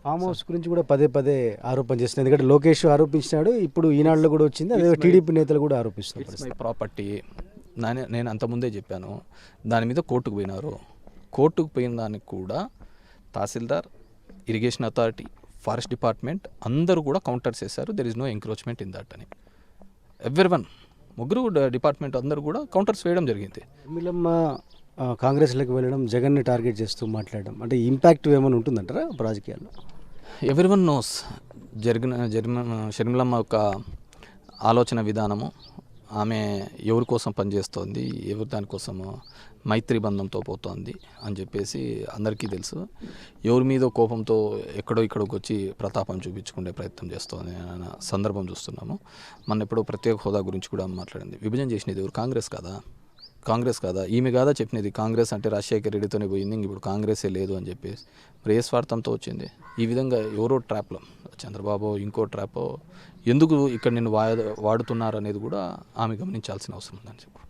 Farm house గురించి కూడా పదే పదే ఆరోపణ చేస్తున్నారు. ఎందుకంటే లోకేష్ ఆరోపించినాడు, ఇప్పుడు ఈనాడులో కూడా వచ్చింది, అదే టీడీపీ నేతలు కూడా ఆరోపిస్తున్నారు. ప్రాపర్టీ నేను అంతకుముందే చెప్పాను. దాని మీద కోర్టుకు పోయినారు. కోర్టుకు పోయిన దానికి కూడా tahsildar, irrigation authority, forest department అందరూ కూడా కౌంటర్స్ చేశారు. There is no encroachment in that అని. ఎవ్రీవన్, ముగ్గురు డిపార్ట్మెంట్ అందరూ కూడా కౌంటర్స్ వేయడం జరిగింది. ఎమ్మెల్యమ్మ కాంగ్రెస్లోకి వెళ్ళడం, జగన్ని టార్గెట్ చేస్తూ మాట్లాడడం అంటే ఇంపాక్ట్ ఏమైనా ఉంటుందంటారా రాజకీయాల్లో? ఎవ్రీవన్ నోస్ షర్మిలమ్మ యొక్క ఆలోచన విధానము, ఆమె ఎవరి కోసం పనిచేస్తోంది, ఎవరు దానికోసము మైత్రి బంధంతో పోతోంది అని చెప్పేసి అందరికీ తెలుసు. ఎవరి మీద కోపంతో ఎక్కడో ఇక్కడికి వచ్చి ప్రతాపం చూపించుకునే ప్రయత్నం చేస్తోంది అన్న సందర్భం చూస్తున్నాము. మన ఎప్పుడో ప్రత్యేక హోదా గురించి కూడా మాట్లాడింది. విభజన చేసినది ఎవరు? కాంగ్రెస్ కాదా? ఈమె కాదా చెప్పినది కాంగ్రెస్ అంటే రాజశేఖర రెడ్డితోనే పోయింది, ఇప్పుడు కాంగ్రెసే లేదు అని చెప్పేసి మరి ఏ స్వార్థంతో వచ్చింది? ఈ విధంగా ఎవరో ట్రాప్లో, చంద్రబాబు ఇంకో ట్రాపో ఎందుకు ఇక్కడ నేను వాడుతున్నారు అనేది కూడా ఆమె గమనించాల్సిన అవసరం ఉందని చెప్పి